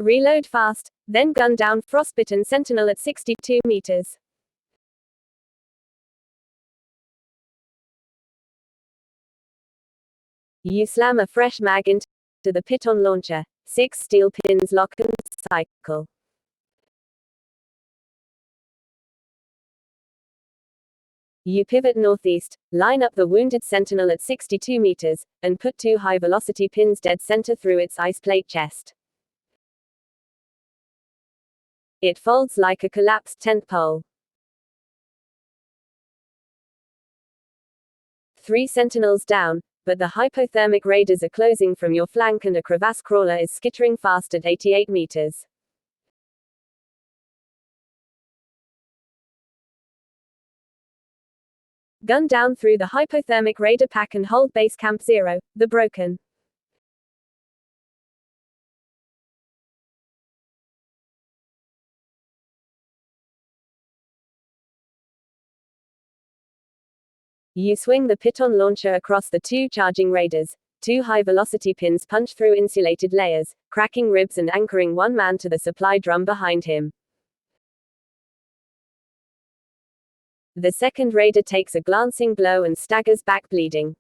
Reload fast, then gun down frostbitten sentinel at 62 meters. You slam a fresh mag into the piton launcher. 6 steel pins lock and cycle. You pivot northeast, line up the wounded sentinel at 62 meters, and put 2 high-velocity pins dead center through its ice plate chest. It folds like a collapsed tent pole. 3 sentinels down, but the hypothermic raiders are closing from your flank and a crevasse crawler is skittering fast at 88 meters. Gun down through the hypothermic raider pack and hold base camp 0, the broken. You swing the piton launcher across the 2 charging raiders. 2 high-velocity pins punch through insulated layers, cracking ribs and anchoring one man to the supply drum behind him. The second raider takes a glancing blow and staggers back bleeding.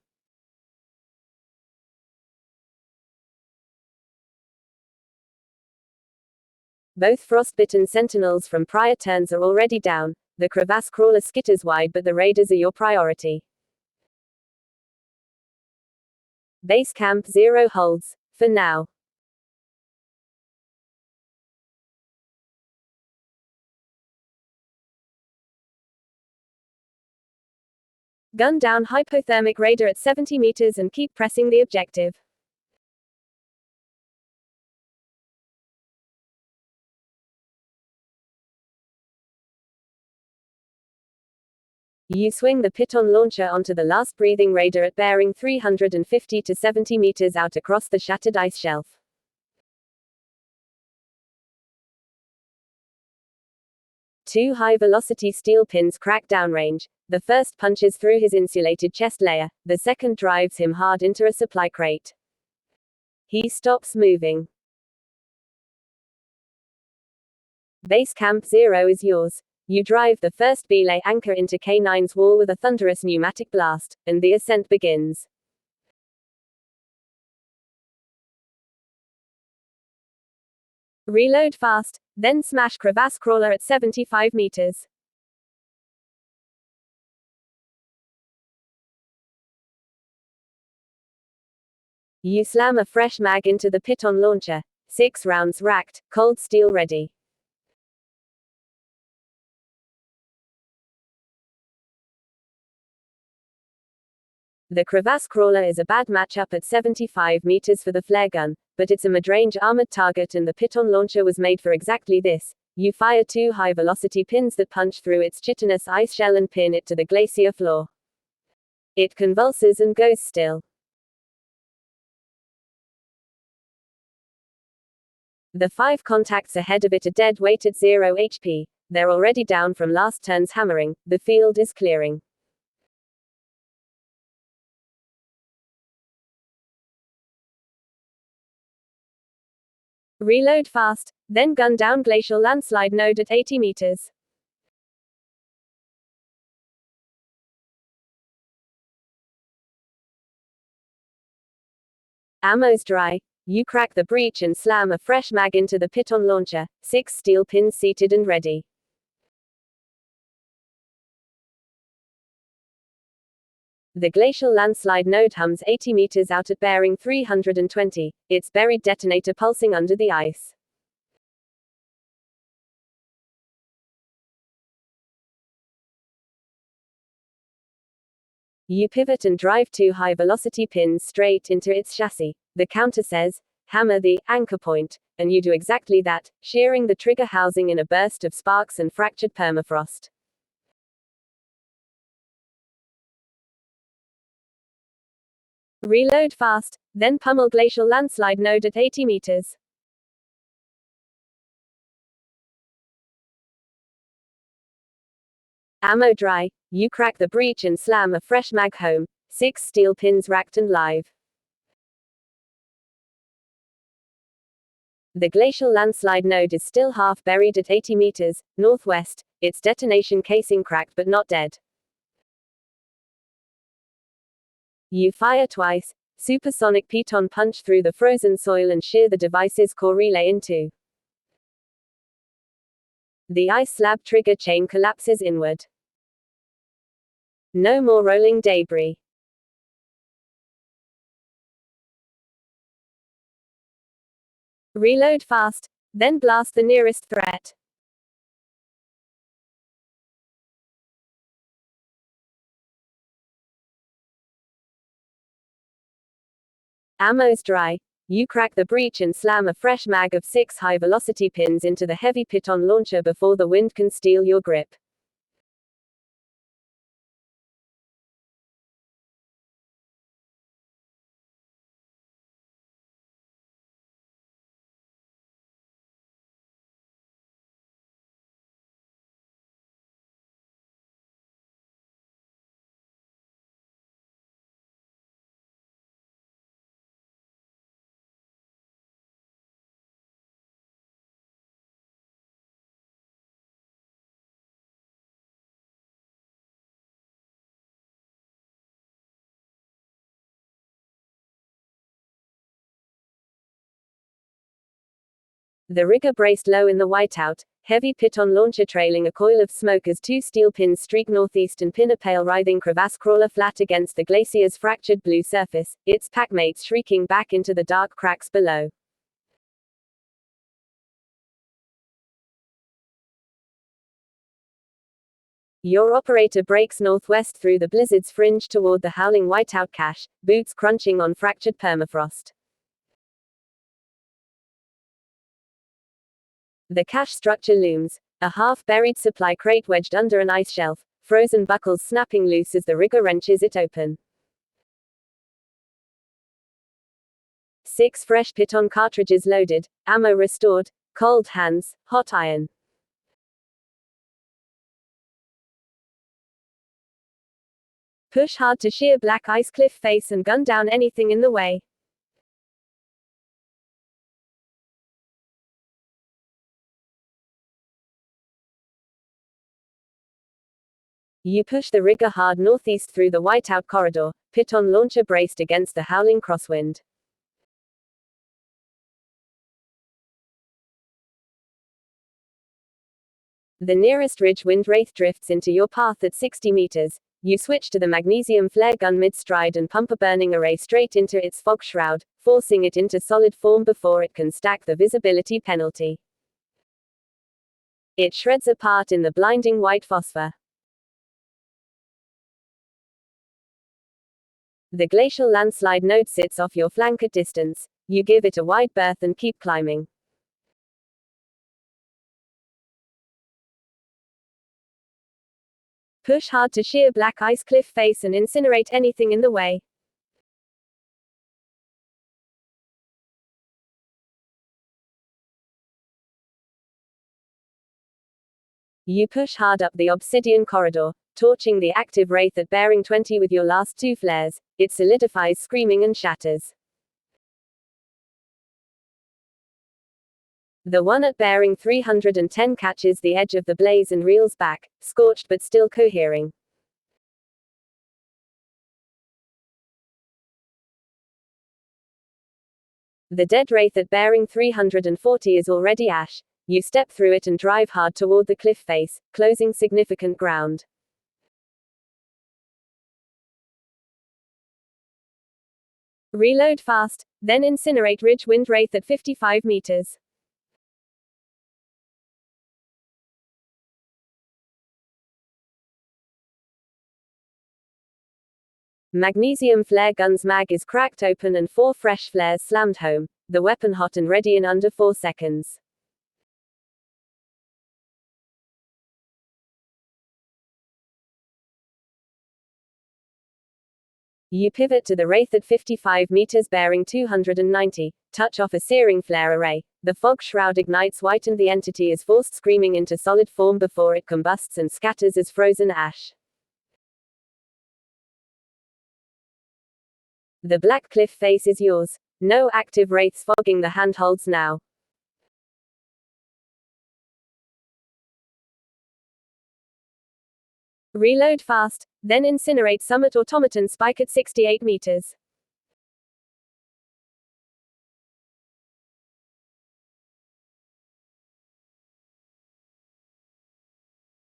Both frostbitten sentinels from prior turns are already down. The crevasse crawler skitters wide, but the raiders are your priority. Base camp 0 holds, for now. Gun down hypothermic raider at 70 meters and keep pressing the objective. You swing the piton launcher onto the last breathing raider at bearing 350 to 70 meters out across the shattered ice shelf. Two high-velocity steel pins crack downrange. The first punches through his insulated chest layer, the second drives him hard into a supply crate. He stops moving. Base camp 0 is yours. You drive the first belay anchor into K9's wall with a thunderous pneumatic blast, and the ascent begins. Reload fast, then smash crevasse crawler at 75 meters. You slam a fresh mag into the piton launcher. 6 rounds racked, cold steel ready. The crevasse crawler is a bad matchup at 75 meters for the flare gun, but it's a mid-range armored target and the piton launcher was made for exactly this. You fire 2 high-velocity pins that punch through its chitinous ice shell and pin it to the glacier floor. It convulses and goes still. The 5 contacts ahead of it are dead weight at 0 HP. They're already down from last turn's hammering. The field is clearing. Reload fast, then gun down glacial landslide node at 80 meters. Ammo's dry. You crack the breech and slam a fresh mag into the piton launcher. 6 steel pins seated and ready. The glacial landslide node hums 80 meters out at bearing 320, its buried detonator pulsing under the ice. You pivot and drive 2 high-velocity pins straight into its chassis. The counter says, hammer the anchor point, and you do exactly that, shearing the trigger housing in a burst of sparks and fractured permafrost. Reload fast, then pummel glacial landslide node at 80 meters. Ammo dry. You crack the breech and slam a fresh mag home. 6 steel pins racked and live. The glacial landslide node is still half buried at 80 meters northwest, its detonation casing cracked but not dead. You fire twice. Supersonic piton punch through the frozen soil and shear the device's core relay in two. The ice slab trigger chain collapses inward. No more rolling debris. Reload fast, then blast the nearest threat. Ammo's dry. You crack the breech and slam a fresh mag of 6 high-velocity pins into the heavy piton launcher before the wind can steal your grip. The rigger braced low in the whiteout, heavy piton launcher trailing a coil of smoke as 2 steel pins streak northeast and pin a pale writhing crevasse crawler flat against the glacier's fractured blue surface, its packmates shrieking back into the dark cracks below. Your operator breaks northwest through the blizzard's fringe toward the howling whiteout cache, boots crunching on fractured permafrost. The cache structure looms, a half-buried supply crate wedged under an ice shelf, frozen buckles snapping loose as the rigger wrenches it open. 6 fresh piton cartridges loaded, ammo restored, cold hands, hot iron. Push hard to shear black ice cliff face and gun down anything in the way. You push the rigger hard northeast through the whiteout corridor, piton launcher braced against the howling crosswind. The nearest ridge wind wraith drifts into your path at 60 meters. You switch to the magnesium flare gun mid-stride and pump a burning array straight into its fog shroud, forcing it into solid form before it can stack the visibility penalty. It shreds apart in the blinding white phosphor. The glacial landslide node sits off your flank at distance. You give it a wide berth and keep climbing. Push hard to shear black ice cliff face and incinerate anything in the way. You push hard up the obsidian corridor, torching the active wraith at bearing 20 with your last 2 flares. It solidifies screaming and shatters. The one at bearing 310 catches the edge of the blaze and reels back, scorched but still cohering. The dead wraith at bearing 340 is already ash. You step through it and drive hard toward the cliff face, closing significant ground. Reload fast, then incinerate ridge wind wraith at 55 meters. Magnesium flare gun's mag is cracked open and 4 fresh flares slammed home, the weapon hot and ready in under 4 seconds. You pivot to the wraith at 55 meters bearing 290, touch off a searing flare array. The fog shroud ignites white and the entity is forced screaming into solid form before it combusts and scatters as frozen ash. The black cliff face is yours. No active wraiths fogging the handholds now. Reload fast, then incinerate summit automaton spike at 68 meters.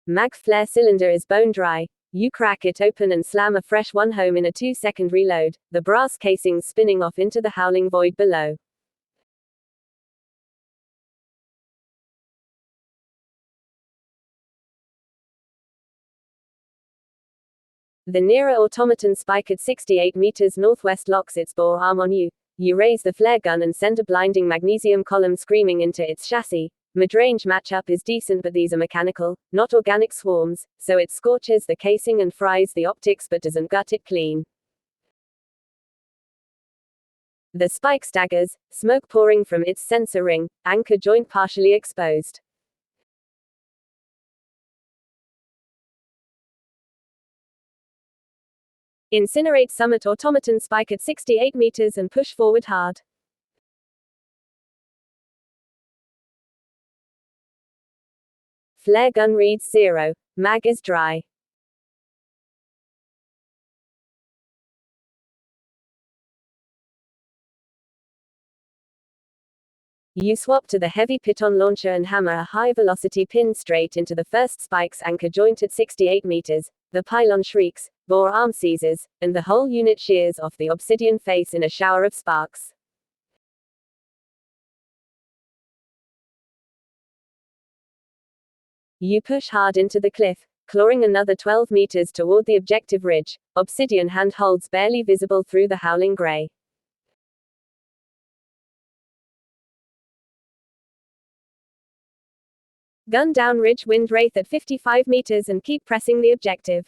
Mag flare cylinder is bone dry. You crack it open and slam a fresh one home in a 2-second reload, the brass casings spinning off into the howling void below. The nearer automaton spike at 68 meters northwest locks its bore arm on you. You raise the flare gun and send a blinding magnesium column screaming into its chassis. Mid-range matchup is decent, but these are mechanical, not organic swarms, so it scorches the casing and fries the optics but doesn't gut it clean. The spike staggers, smoke pouring from its sensor ring, anchor joint partially exposed. Incinerate summit automaton spike at 68 meters and push forward hard. Flare gun reads 0. Mag is dry. You swap to the heavy piton launcher and hammer a high-velocity pin straight into the first spike's anchor joint at 68 meters. The pylon shrieks, bore arm seizes, and the whole unit shears off the obsidian face in a shower of sparks. You push hard into the cliff, clawing another 12 meters toward the objective ridge, obsidian handholds barely visible through the howling gray. Gun down ridge wind wraith at 55 meters and keep pressing the objective.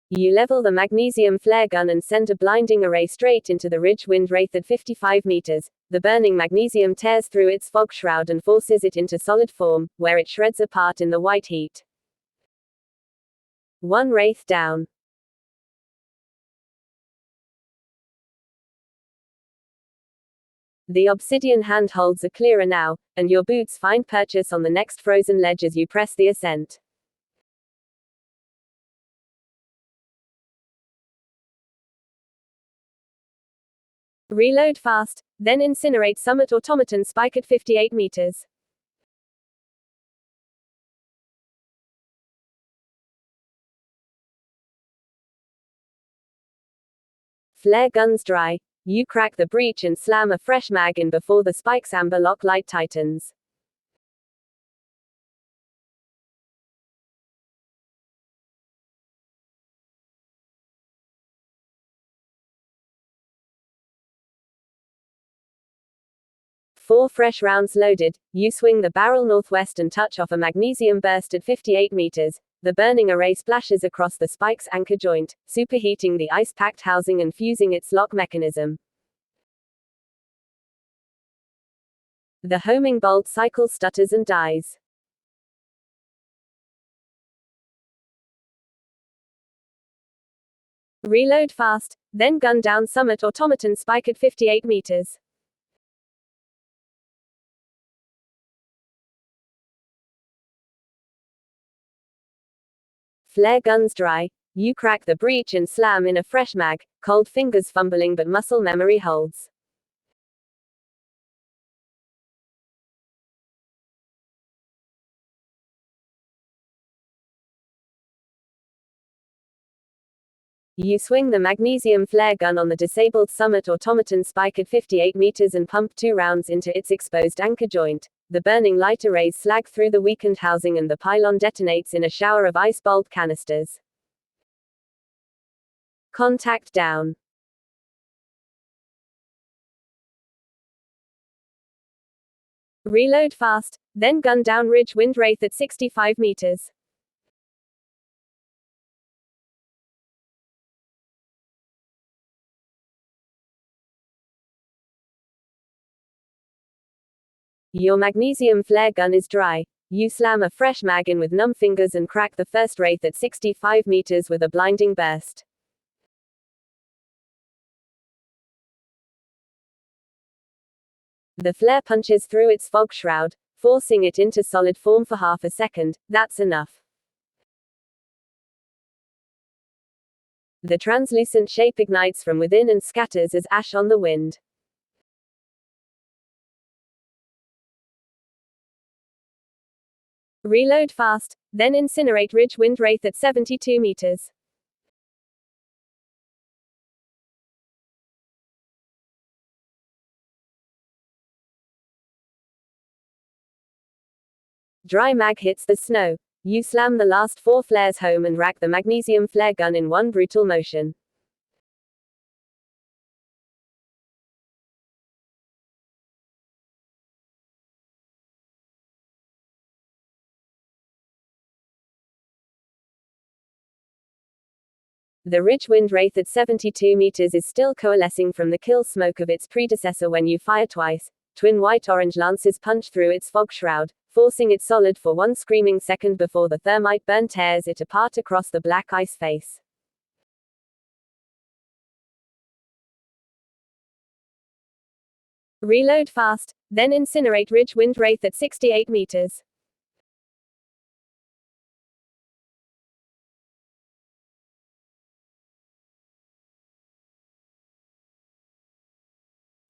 You level the magnesium flare gun and send a blinding array straight into the ridge wind wraith at 55 meters. The burning magnesium tears through its fog shroud and forces it into solid form, where it shreds apart in the white heat. One wraith down. The obsidian handholds are clearer now, and your boots find purchase on the next frozen ledge as you press the ascent. Reload fast, then incinerate summit automaton spike at 58 meters. Flare guns dry. You crack the breech and slam a fresh mag in before the spike's amber lock light tightens. Four fresh rounds loaded, you swing the barrel northwest and touch off a magnesium burst at 58 meters. The burning array splashes across the spike's anchor joint, superheating the ice-packed housing and fusing its lock mechanism. The homing bolt cycle stutters and dies. Reload fast, then gun down summit automaton spike at 58 meters. Flare guns dry. You crack the breech and slam in a fresh mag, cold fingers fumbling but muscle memory holds. You swing the magnesium flare gun on the disabled summit automaton spike at 58 meters and pump 2 rounds into its exposed anchor joint. The burning light arrays slag through the weakened housing and the pylon detonates in a shower of ice bolt canisters. Contact down. Reload fast, then gun down ridge wind wraith at 65 meters. Your magnesium flare gun is dry. You slam a fresh mag in with numb fingers and crack the first wraith at 65 meters with a blinding burst. The flare punches through its fog shroud, forcing it into solid form for half a second. That's enough. The translucent shape ignites from within and scatters as ash on the wind. Reload fast, then incinerate Ridge Wind Wraith at 72 meters. Dry mag hits the snow. You slam the last 4 flares home and rack the magnesium flare gun in one brutal motion. The Ridge Wind Wraith at 72 meters is still coalescing from the kill smoke of its predecessor when you fire twice. Twin white-orange lances punch through its fog shroud, forcing it solid for 1 screaming second before the thermite burn tears it apart across the black ice face. Reload fast, then incinerate Ridge Wind Wraith at 68 meters.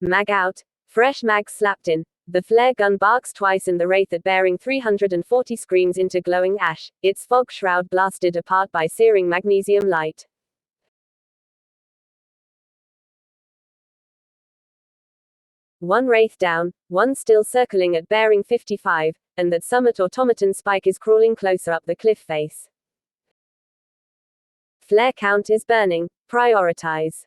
Mag out. Fresh mags slapped in. The flare gun barks twice and the Wraith at bearing 340 screams into glowing ash, its fog shroud blasted apart by searing magnesium light. One Wraith down, one still circling at bearing 55, and that summit automaton spike is crawling closer up the cliff face. Flare count is burning. Prioritize.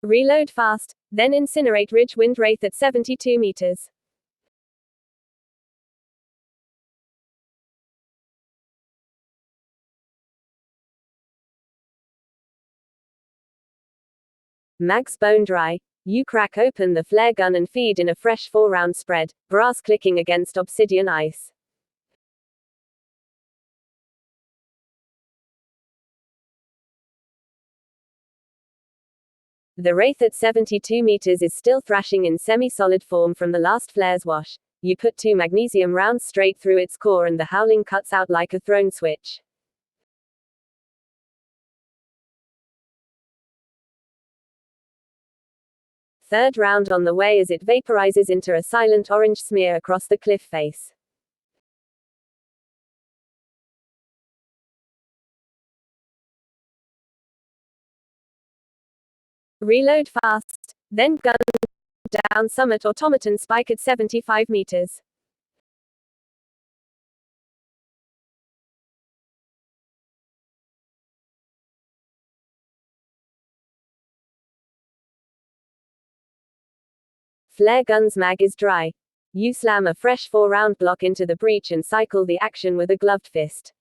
Reload fast, then incinerate Ridge Wind Wraith at 72 meters. Mags bone dry. You crack open the flare gun and feed in a fresh 4-round spread, brass clicking against obsidian ice. The Wraith at 72 meters is still thrashing in semi-solid form from the last flare's wash. You put 2 magnesium rounds straight through its core and the howling cuts out like a thrown switch. Third round on the way as it vaporizes into a silent orange smear across the cliff face. Reload fast, then gun down summit automaton spike at 75 meters. Flare gun's mag is dry. You slam a fresh 4-round block into the breech and cycle the action with a gloved fist.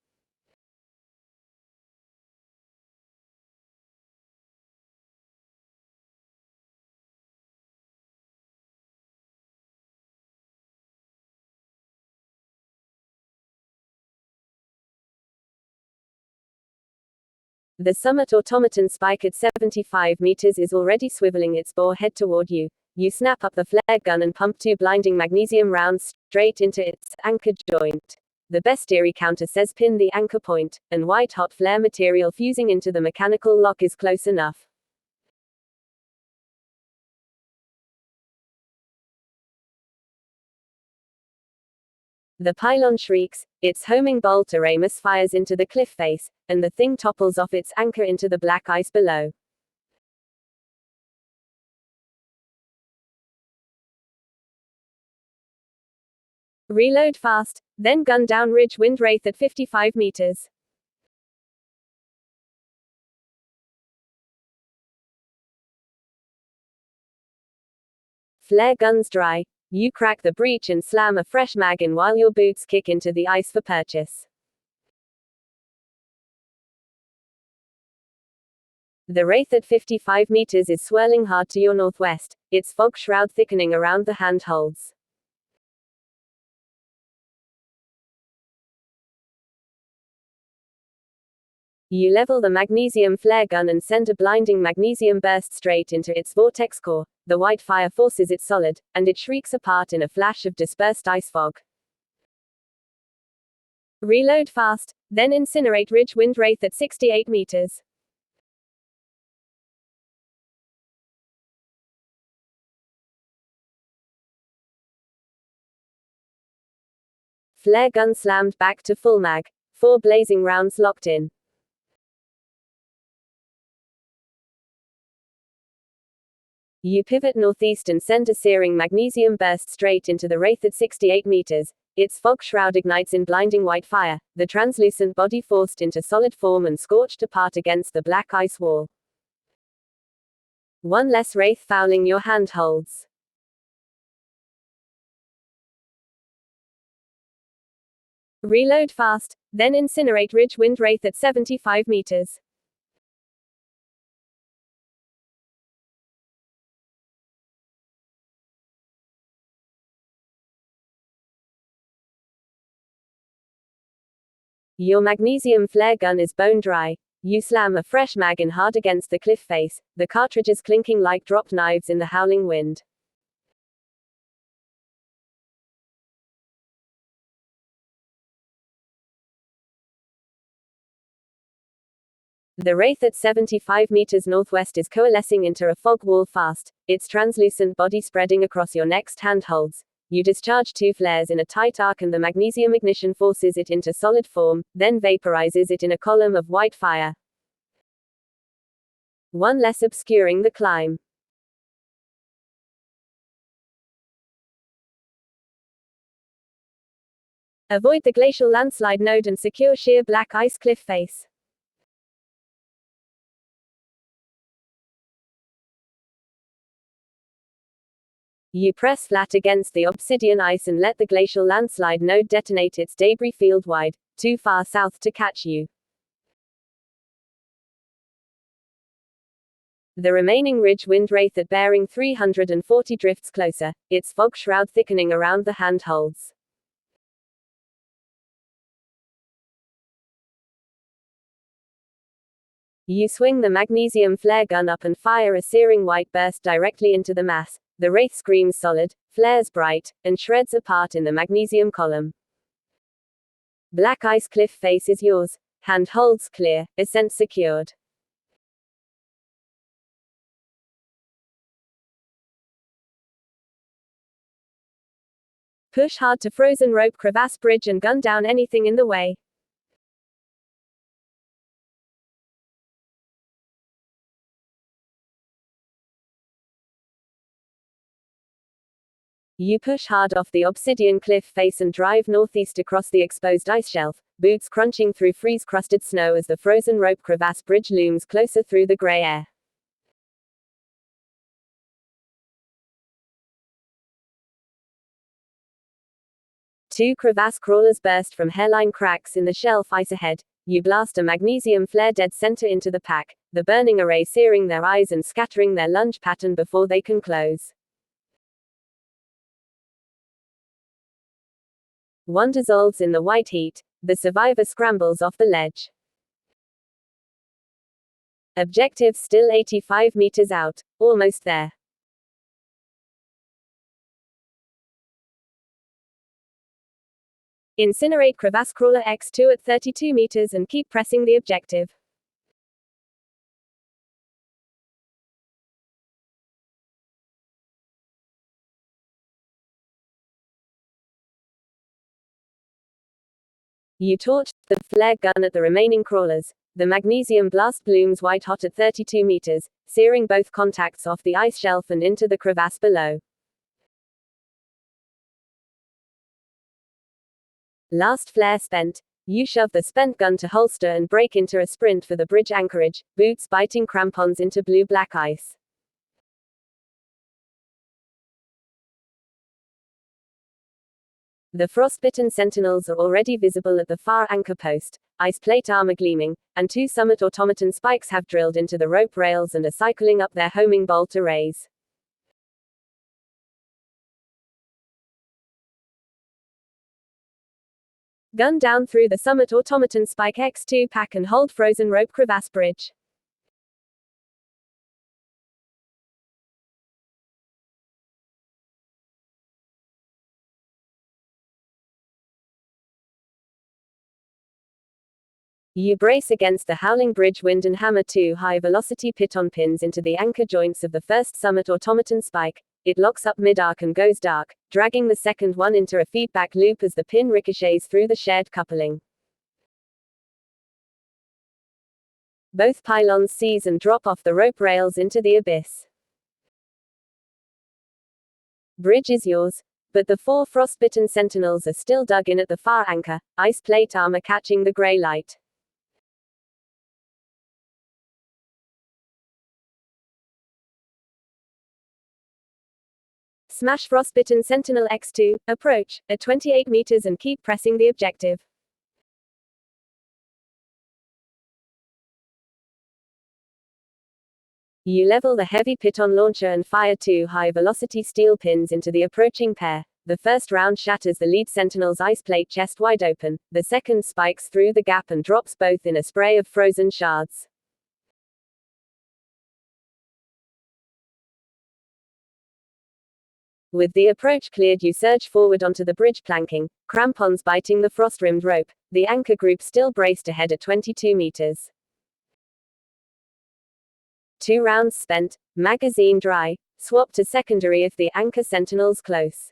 The summit automaton spike at 75 meters is already swiveling its bore head toward you. You snap up the flare gun and pump 2 blinding magnesium rounds straight into its anchor joint. The bestiary counter says pin the anchor point, and white-hot flare material fusing into the mechanical lock is close enough. The pylon shrieks, its homing bolt array misfires into the cliff face, and the thing topples off its anchor into the black ice below. Reload fast, then gun down Ridge Wind Wraith at 55 meters. Flare guns dry. You crack the breech and slam a fresh mag in while your boots kick into the ice for purchase. The Wraith at 55 meters is swirling hard to your northwest, its fog shroud thickening around the handholds. You level the magnesium flare gun and send a blinding magnesium burst straight into its vortex core. The white fire forces it solid, and it shrieks apart in a flash of dispersed ice fog. Reload fast, then incinerate Ridge Wind Wraith at 68 meters. Flare gun slammed back to full mag. 4 blazing rounds locked in. You pivot northeast and send a searing magnesium burst straight into the Wraith at 68 meters. Its fog shroud ignites in blinding white fire, the translucent body forced into solid form and scorched apart against the black ice wall. 1 less Wraith fouling your handholds. Reload fast, then incinerate Ridge Wind Wraith at 75 meters. Your magnesium flare gun is bone dry. You slam a fresh mag in hard against the cliff face, the cartridges clinking like dropped knives in the howling wind. The Wraith at 75 meters northwest is coalescing into a fog wall fast, its translucent body spreading across your next handholds. You discharge 2 flares in a tight arc and the magnesium ignition forces it into solid form, then vaporizes it in a column of white fire. 1 less obscuring the climb. Avoid the glacial landslide node and secure sheer black ice cliff face. You press flat against the obsidian ice and let the glacial landslide node detonate its debris field wide, too far south to catch you. The remaining Ridge Wind Wraith at bearing 340 drifts closer, its fog shroud thickening around the handholds. You swing the magnesium flare gun up and fire a searing white burst directly into the mass. The Wraith screams solid, flares bright, and shreds apart in the magnesium column. Black ice cliff face is yours. Handholds clear, ascent secured. Push hard to frozen rope crevasse bridge and gun down anything in the way. You push hard off the obsidian cliff face and drive northeast across the exposed ice shelf, boots crunching through freeze-crusted snow as the frozen rope crevasse bridge looms closer through the gray air. Two crevasse crawlers burst from hairline cracks in the shelf ice ahead. You blast a magnesium flare dead center into the pack, the burning array searing their eyes and scattering their lunge pattern before they can close. 1 dissolves in the white heat. The survivor scrambles off the ledge. Objective still 85 meters out. Almost there. Incinerate crevasse crawler X2 at 32 meters and keep pressing the objective. You torch the flare gun at the remaining crawlers. The magnesium blast blooms white hot at 32 meters, searing both contacts off the ice shelf and into the crevasse below. Last flare spent. You shove the spent gun to holster and break into a sprint for the bridge anchorage, boots biting crampons into blue-black ice. The frostbitten sentinels are already visible at the far anchor post, ice plate armor gleaming, and 2 summit automaton spikes have drilled into the rope rails and are cycling up their homing bolt arrays. Gun down through the summit automaton spike X2 pack and hold frozen rope crevasse bridge. You brace against the howling bridge wind and hammer 2 high-velocity piton pins into the anchor joints of the first summit automaton spike. It locks up mid-arc and goes dark, dragging the second one into a feedback loop as the pin ricochets through the shared coupling. Both pylons seize and drop off the rope rails into the abyss. Bridge is yours, but the 4 frostbitten sentinels are still dug in at the far anchor, ice plate armor catching the gray light. Smash frostbitten Sentinel X2, approach, at 28 meters and keep pressing the objective. You level the heavy piton launcher and fire 2 high-velocity steel pins into the approaching pair. The first round shatters the lead sentinel's ice plate chest wide open, the second spikes through the gap and drops both in a spray of frozen shards. With the approach cleared, you surge forward onto the bridge planking, crampons biting the frost-rimmed rope, the anchor group still braced ahead at 22 meters. 2 rounds spent, magazine dry, swap to secondary if the anchor sentinel's close.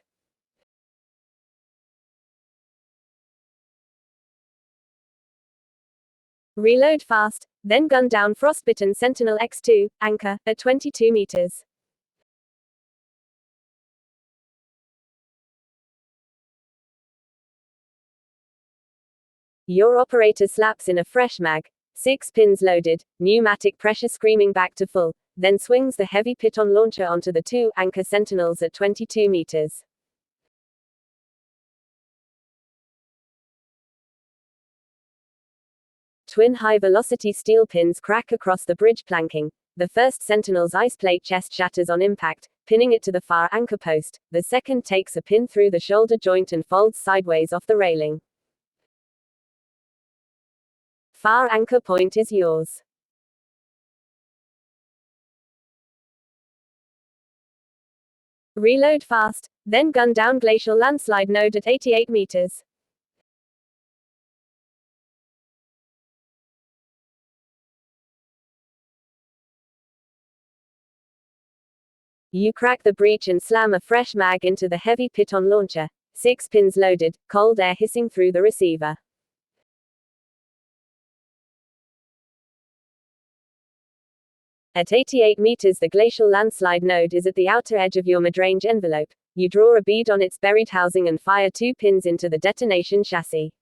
Reload fast, then gun down frostbitten Sentinel X2, anchor, at 22 meters. Your operator slaps in a fresh mag, 6 pins loaded, pneumatic pressure screaming back to full, then swings the heavy piton launcher onto the 2 anchor sentinels at 22 meters. Twin high-velocity steel pins crack across the bridge planking. The first sentinel's ice plate chest shatters on impact, pinning it to the far anchor post. The second takes a pin through the shoulder joint and folds sideways off the railing. Far anchor point is yours. Reload fast, then gun down glacial landslide node at 88 meters. You crack the breech and slam a fresh mag into the heavy piton launcher. 6 pins loaded, cold air hissing through the receiver. At 88 meters, the glacial landslide node is at the outer edge of your midrange envelope. You draw a bead on its buried housing and fire 2 pins into the detonation chassis.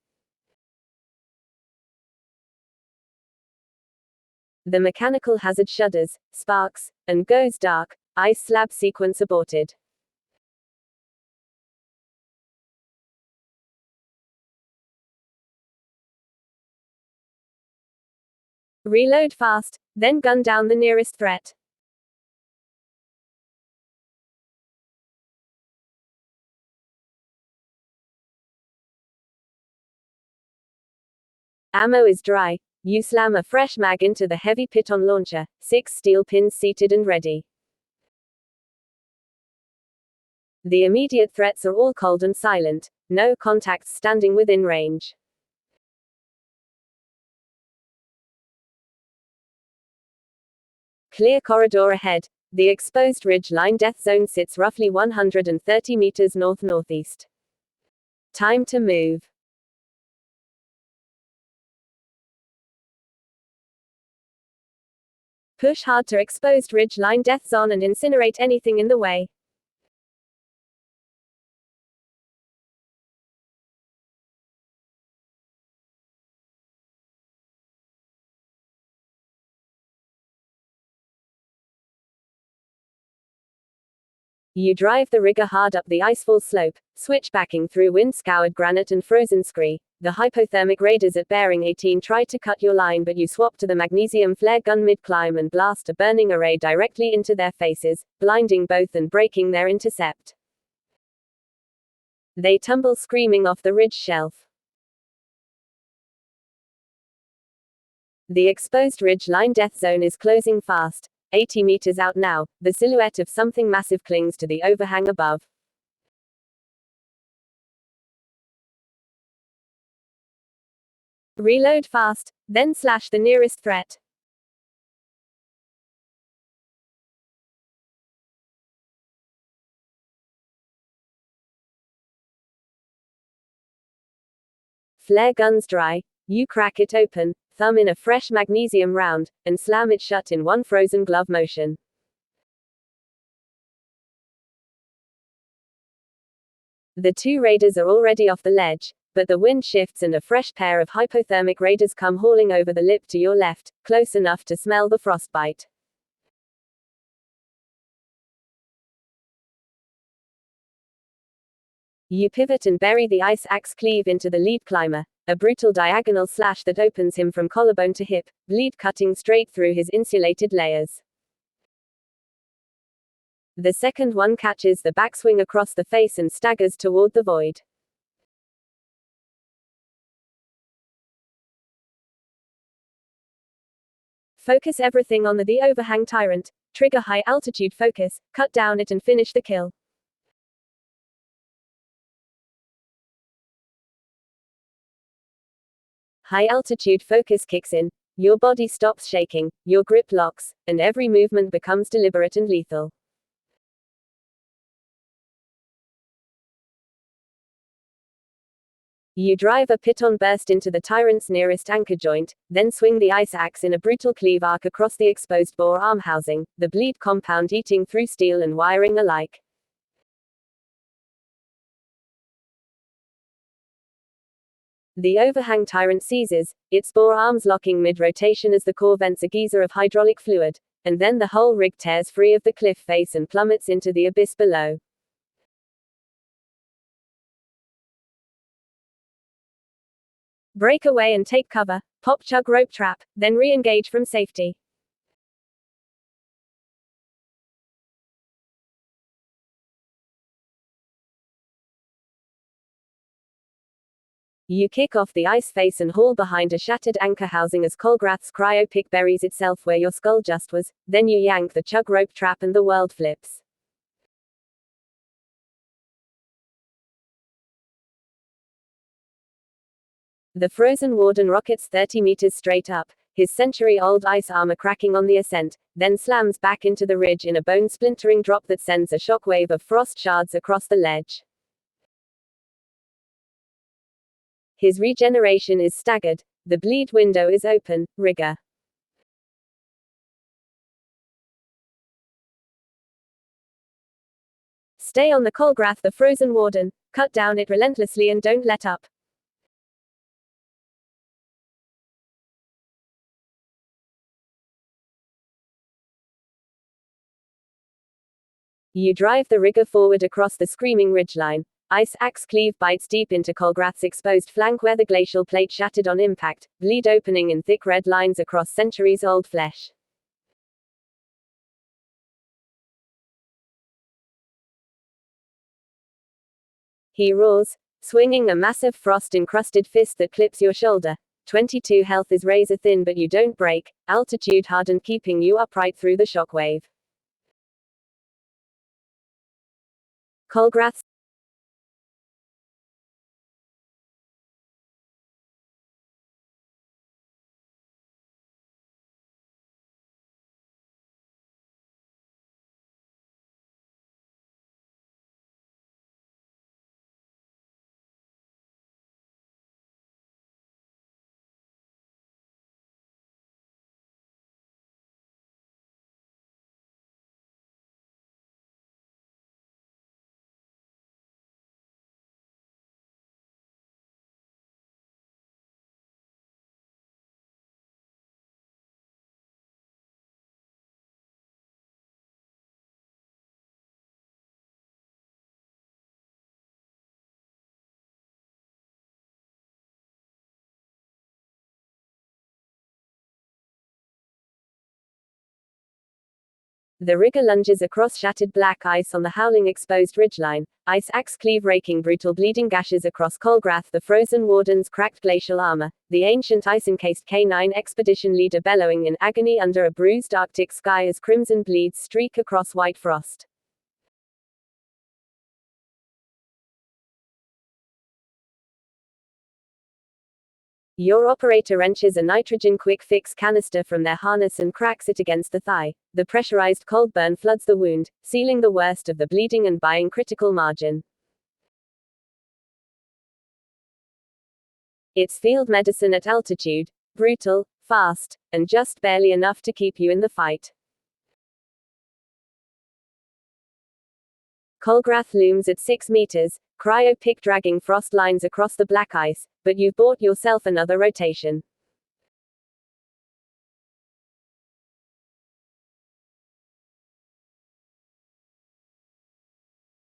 The mechanical hazard shudders, sparks, and goes dark. Ice slab sequence aborted. Reload fast, then gun down the nearest threat. Ammo is dry. You slam a fresh mag into the heavy piton launcher, 6 steel pins seated and ready. The immediate threats are all cold and silent, no contacts standing within range. Clear corridor ahead. The exposed ridge line death zone sits roughly 130 meters north-northeast. Time to move. Push hard to exposed ridge line death zone and incinerate anything in the way. You drive the rigger hard up the icefall slope, switchbacking through wind-scoured granite and frozen scree. The hypothermic raiders at bearing 18 try to cut your line, but you swap to the magnesium flare gun mid-climb and blast a burning array directly into their faces, blinding both and breaking their intercept. They tumble screaming off the ridge shelf. The exposed ridge line death zone is closing fast. 80 meters out now, the silhouette of something massive clings to the overhang above. Reload fast, then slash the nearest threat. Flare guns dry. You crack it open, thumb in a fresh magnesium round, and slam it shut in one frozen glove motion. The two raiders are already off the ledge, but the wind shifts and a fresh pair of hypothermic raiders come hauling over the lip to your left, close enough to smell the frostbite. You pivot and bury the ice axe cleave into the lead climber, a brutal diagonal slash that opens him from collarbone to hip, bleed cutting straight through his insulated layers. The second one catches the backswing across the face and staggers toward the void. Focus everything on the overhang tyrant, trigger high altitude focus, cut down it and finish the kill. High altitude focus kicks in, your body stops shaking, your grip locks, and every movement becomes deliberate and lethal. You drive a piton burst into the tyrant's nearest anchor joint, then swing the ice axe in a brutal cleave arc across the exposed bore arm housing, the bleed compound eating through steel and wiring alike. The overhang tyrant seizes, its bore arms locking mid-rotation as the core vents a geyser of hydraulic fluid, and then the whole rig tears free of the cliff face and plummets into the abyss below. Break away and take cover, pop chug rope trap, then re-engage from safety. You kick off the ice face and haul behind a shattered anchor housing as Kolgrath's cryo pick buries itself where your skull just was, then you yank the chug rope trap and the world flips. The frozen warden rockets 30 meters straight up, his century-old ice armor cracking on the ascent, then slams back into the ridge in a bone-splintering drop that sends a shockwave of frost shards across the ledge. His regeneration is staggered. The bleed window is open. Rigger. Stay on the Kolgrath, the frozen warden. Cut down it relentlessly and don't let up. You drive the rigger forward across the screaming ridgeline. Ice axe cleave bites deep into Kolgrath's exposed flank where the glacial plate shattered on impact, bleed opening in thick red lines across centuries-old flesh. He roars, swinging a massive frost-encrusted fist that clips your shoulder. 22 health is razor thin, but you don't break, altitude hardened, keeping you upright through the shockwave. Kolgrath The rigger lunges across shattered black ice on the howling exposed ridgeline, ice axe cleave raking brutal bleeding gashes across Kolgrath, the frozen warden's cracked glacial armor, the ancient ice-encased K9 expedition leader bellowing in agony under a bruised Arctic sky as crimson bleeds streak across white frost. Your operator wrenches a nitrogen quick fix canister from their harness and cracks it against the thigh. The pressurized cold burn floods the wound, sealing the worst of the bleeding and buying critical margin. It's field medicine at altitude, brutal, fast, and just barely enough to keep you in the fight. Kolgrath looms at 6 meters, cryo-pick dragging frost lines across the black ice, but you've bought yourself another rotation.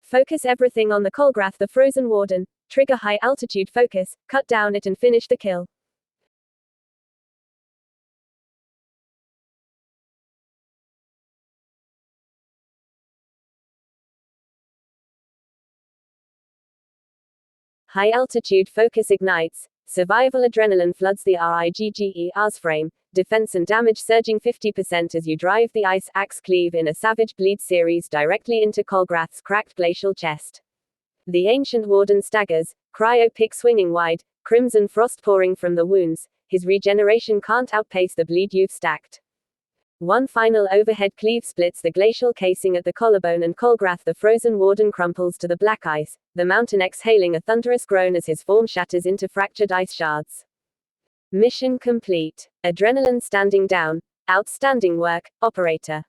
Focus everything on the Kolgrath, the frozen warden. Trigger high altitude focus, cut down it and finish the kill. High altitude focus ignites. Survival adrenaline floods the RIGGER's frame. Defense and damage surging 50% as you drive the ice axe cleave in a savage bleed series directly into Kolgrath's cracked glacial chest. The ancient warden staggers, cryo-pick swinging wide, crimson frost pouring from the wounds. His regeneration can't outpace the bleed you've stacked. One final overhead cleave splits the glacial casing at the collarbone, and Kolgrath, the frozen warden, crumples to the black ice, the mountain exhaling a thunderous groan as his form shatters into fractured ice shards. Mission complete. Adrenaline standing down. Outstanding work, operator.